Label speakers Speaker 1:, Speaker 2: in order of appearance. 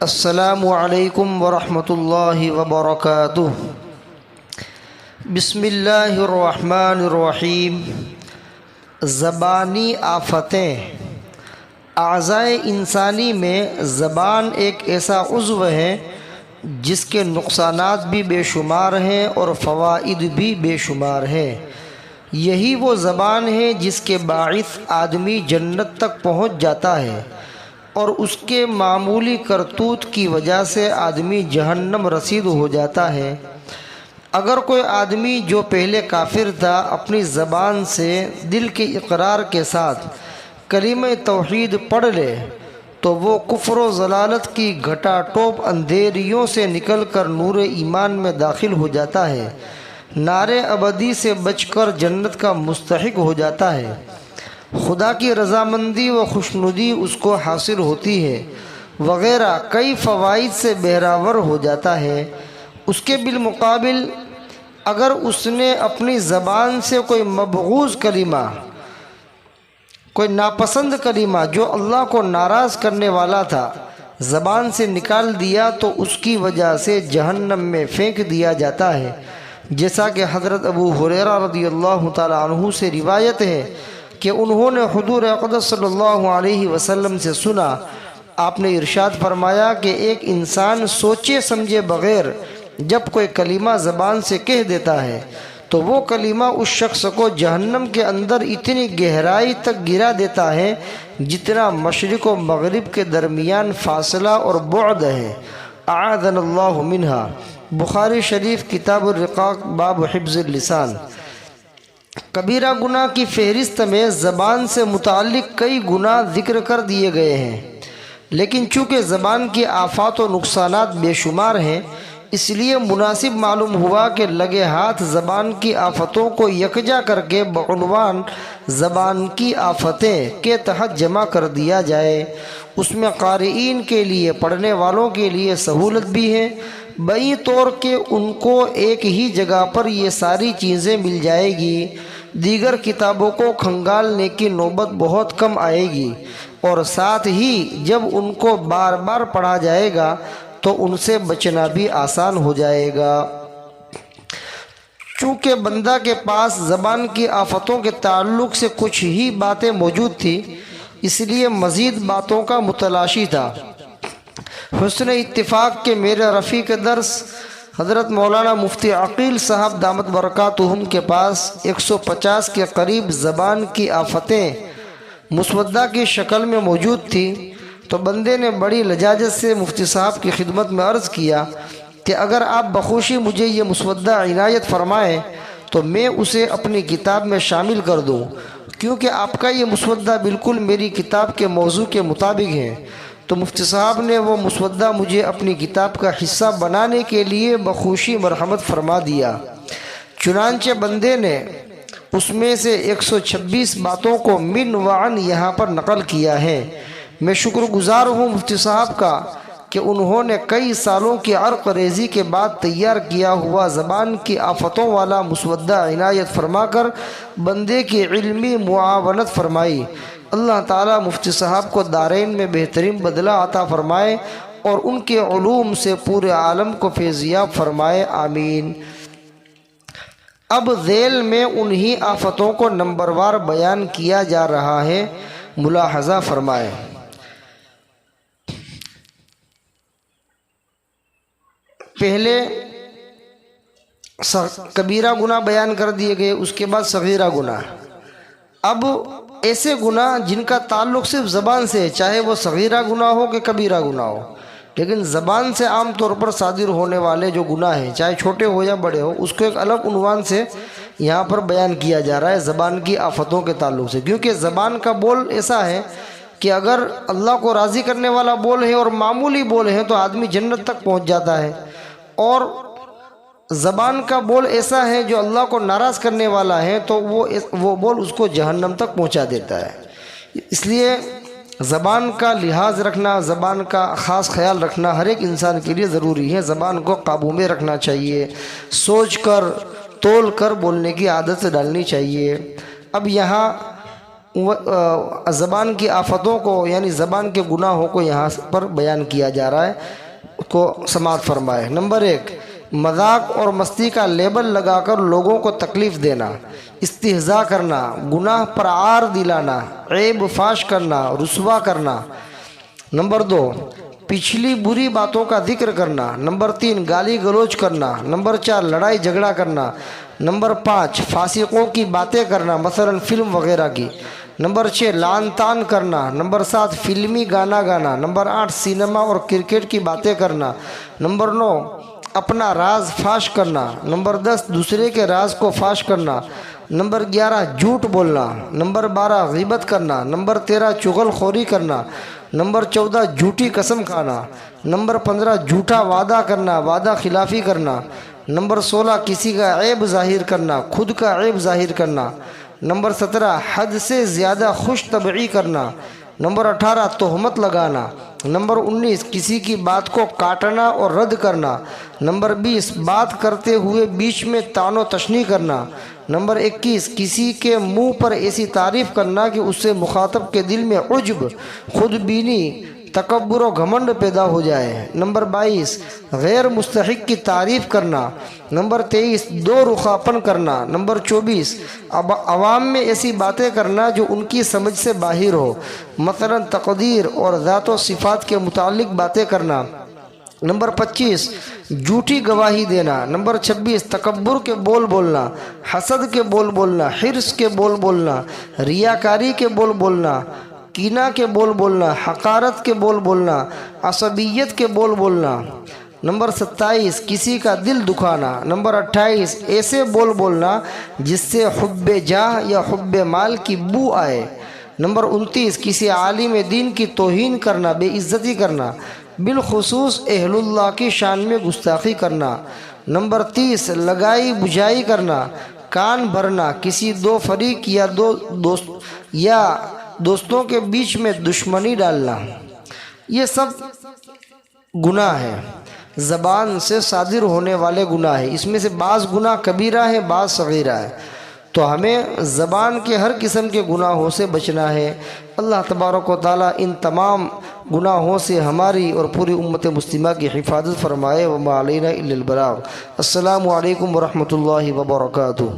Speaker 1: السلام علیکم ورحمۃ اللہ وبرکاتہ۔ بسم اللہ الرحمن الرحیم۔ زبانی آفتیں۔ اعضائے انسانی میں زبان ایک ایسا عضو ہے جس کے نقصانات بھی بے شمار ہیں اور فوائد بھی بے شمار ہیں۔ یہی وہ زبان ہے جس کے باعث آدمی جنت تک پہنچ جاتا ہے، اور اس کے معمولی کرتوت کی وجہ سے آدمی جہنم رسید ہو جاتا ہے۔ اگر کوئی آدمی جو پہلے کافر تھا اپنی زبان سے دل کے اقرار کے ساتھ کلمہ توحید پڑھ لے تو وہ کفر و ضلالت کی گھٹا ٹوپ اندھیریوں سے نکل کر نور ایمان میں داخل ہو جاتا ہے، نار ابدی سے بچ کر جنت کا مستحق ہو جاتا ہے، خدا کی رضامندی و خوشنودی اس کو حاصل ہوتی ہے، وغیرہ کئی فوائد سے بہراور ہو جاتا ہے۔ اس کے بالمقابل اگر اس نے اپنی زبان سے کوئی مبغوض کلمہ، کوئی ناپسند کلمہ جو اللہ کو ناراض کرنے والا تھا زبان سے نکال دیا تو اس کی وجہ سے جہنم میں پھینک دیا جاتا ہے، جیسا کہ حضرت ابو ہریرہ رضی اللہ تعالی عنہ سے روایت ہے کہ انہوں نے حضور اقدس صلی اللہ علیہ وسلم سے سنا، آپ نے ارشاد فرمایا کہ ایک انسان سوچے سمجھے بغیر جب کوئی کلمہ زبان سے کہہ دیتا ہے تو وہ کلمہ اس شخص کو جہنم کے اندر اتنی گہرائی تک گرا دیتا ہے جتنا مشرق و مغرب کے درمیان فاصلہ اور بعد ہے۔ اعاذنا اللہ منہا۔ بخاری شریف کتاب الرقاق باب حفظ اللسان۔ کبیرہ گناہ کی فہرست میں زبان سے متعلق کئی گناہ ذکر کر دیے گئے ہیں، لیکن چونکہ زبان کی آفات و نقصانات بے شمار ہیں اس لیے مناسب معلوم ہوا کہ لگے ہاتھ زبان کی آفتوں کو یکجا کر کے بعنوان زبان کی آفتیں کے تحت جمع کر دیا جائے۔ اس میں قارئین کے لیے، پڑھنے والوں کے لیے سہولت بھی ہے، بئی طور کہ ان کو ایک ہی جگہ پر یہ ساری چیزیں مل جائے گی، دیگر کتابوں کو کھنگالنے کی نوبت بہت کم آئے گی، اور ساتھ ہی جب ان کو بار بار پڑھا جائے گا تو ان سے بچنا بھی آسان ہو جائے گا۔ چونکہ بندہ کے پاس زبان کی آفتوں کے تعلق سے کچھ ہی باتیں موجود تھی اس لیے مزید باتوں کا متلاشی تھا۔ حسن اتفاق کے میرے رفیق درس حضرت مولانا مفتی عقیل صاحب دامت برکاتہم کے پاس 150 کے قریب زبان کی آفتیں مسودہ کی شکل میں موجود تھی، تو بندے نے بڑی لجاجت سے مفتی صاحب کی خدمت میں عرض کیا کہ اگر آپ بخوشی مجھے یہ مسودہ عنایت فرمائیں تو میں اسے اپنی کتاب میں شامل کر دوں، کیونکہ آپ کا یہ مسودہ بالکل میری کتاب کے موضوع کے مطابق ہے۔ تو مفتی صاحب نے وہ مسودہ مجھے اپنی کتاب کا حصہ بنانے کے لیے بخوشی مرحمت فرما دیا۔ چنانچہ بندے نے اس میں سے 126 باتوں کو من وعن یہاں پر نقل کیا ہے۔ میں شکر گزار ہوں مفتی صاحب کا کہ انہوں نے کئی سالوں کی عرق ریزی کے بعد تیار کیا ہوا زبان کی آفتوں والا مسودہ عنایت فرما کر بندے کی علمی معاونت فرمائی۔ اللہ تعالیٰ مفتی صاحب کو دارین میں بہترین بدلہ عطا فرمائے اور ان کے علوم سے پورے عالم کو فیضیاب فرمائے، آمین۔ اب ذیل میں انہی آفتوں کو نمبر وار بیان کیا جا رہا ہے، ملاحظہ فرمائے۔ پہلے کبیرہ گناہ بیان کر دیے گئے، اس کے بعد صغیرہ گناہ۔ اب ایسے گناہ جن کا تعلق صرف زبان سے ہے، چاہے وہ صغیرہ گناہ ہو کہ کبیرہ گناہ ہو، لیکن زبان سے عام طور پر صادر ہونے والے جو گناہ ہیں چاہے چھوٹے ہو یا بڑے ہو، اس کو ایک الگ عنوان سے یہاں پر بیان کیا جا رہا ہے زبان کی آفتوں کے تعلق سے، کیونکہ زبان کا بول ایسا ہے کہ اگر اللہ کو راضی کرنے والا بول ہے اور معمولی بول ہے تو آدمی جنت تک پہنچ جاتا ہے، اور زبان کا بول ایسا ہے جو اللہ کو ناراض کرنے والا ہے تو وہ بول اس کو جہنم تک پہنچا دیتا ہے۔ اس لیے زبان کا لحاظ رکھنا، زبان کا خاص خیال رکھنا ہر ایک انسان کے لیے ضروری ہے۔ زبان کو قابو میں رکھنا چاہیے، سوچ کر تول کر بولنے کی عادت ڈالنی چاہیے۔ اب یہاں زبان کی آفتوں کو یعنی زبان کے گناہوں کو یہاں پر بیان کیا جا رہا ہے، کو سماعت فرمائے۔ نمبر 1، مذاق اور مستی کا لیبل لگا کر لوگوں کو تکلیف دینا، استہزاء کرنا، گناہ پر عار دلانا، عیب فاش کرنا، رسوا کرنا۔ نمبر 2، پچھلی بری باتوں کا ذکر کرنا۔ نمبر 3، گالی گلوچ کرنا۔ نمبر 4، لڑائی جھگڑا کرنا۔ نمبر 5، فاسقوں کی باتیں کرنا، مثلا فلم وغیرہ کی۔ نمبر 6، لعن طعن کرنا۔ نمبر 7، فلمی گانا گانا۔ نمبر 8، سینما اور کرکٹ کی باتیں کرنا۔ نمبر 9، اپنا راز فاش کرنا۔ نمبر 10، دوسرے کے راز کو فاش کرنا۔ نمبر 11، جھوٹ بولنا۔ نمبر 12، غیبت کرنا۔ نمبر 13، چغل خوری کرنا۔ نمبر 14، جھوٹی قسم کھانا۔ نمبر 15، جھوٹا وعدہ کرنا، وعدہ خلافی کرنا۔ نمبر 16، کسی کا عیب ظاہر کرنا، خود کا عیب ظاہر کرنا۔ نمبر 17، حد سے زیادہ خوش طبعی کرنا۔ نمبر 18، تہمت لگانا۔ نمبر 19، کسی کی بات کو کاٹنا اور رد کرنا۔ نمبر 20، بات کرتے ہوئے بیچ میں طعن و تشنیع کرنا۔ نمبر 21، کسی کے منہ پر ایسی تعریف کرنا کہ اس سے مخاطب کے دل میں عجب، خود بینی، تکبر و گھمنڈ پیدا ہو جائے۔ نمبر 22، غیر مستحق کی تعریف کرنا۔ نمبر 23، دو رخاپن کرنا۔ نمبر 24، عوام میں ایسی باتیں کرنا جو ان کی سمجھ سے باہر ہو، مثلا تقدیر اور ذات و صفات کے متعلق باتیں کرنا۔ نمبر 25، جھوٹی گواہی دینا۔ نمبر 26، تکبر کے بول بولنا، حسد کے بول بولنا، حرص کے بول بولنا، ریاکاری کے بول بولنا، کینہ کے بول بولنا، حقارت کے بول بولنا، عصبیت کے بول بولنا۔ نمبر 27، کسی کا دل دکھانا۔ نمبر 28، ایسے بول بولنا جس سے حب جاہ یا حب مال کی بو آئے۔ نمبر 29، کسی عالم دین کی توہین کرنا، بے عزتی کرنا، بالخصوص اہل اللہ کی شان میں گستاخی کرنا۔ نمبر 30، لگائی بجھائی کرنا، کان بھرنا، کسی دو فریق یا دوستوں کے بیچ میں دشمنی ڈالنا۔ یہ سب گناہ ہے، زبان سے صادر ہونے والے گناہ ہیں۔ اس میں سے بعض گناہ کبیرہ ہے، بعض صغیرہ ہے، تو ہمیں زبان کے ہر قسم کے گناہوں سے بچنا ہے۔ اللہ تبارک و تعالیٰ ان تمام گناہوں سے ہماری اور پوری امت مسلمہ کی حفاظت فرمائے۔ وما علینا الا البلاغ۔ السلام علیکم ورحمۃ اللہ وبرکاتہ۔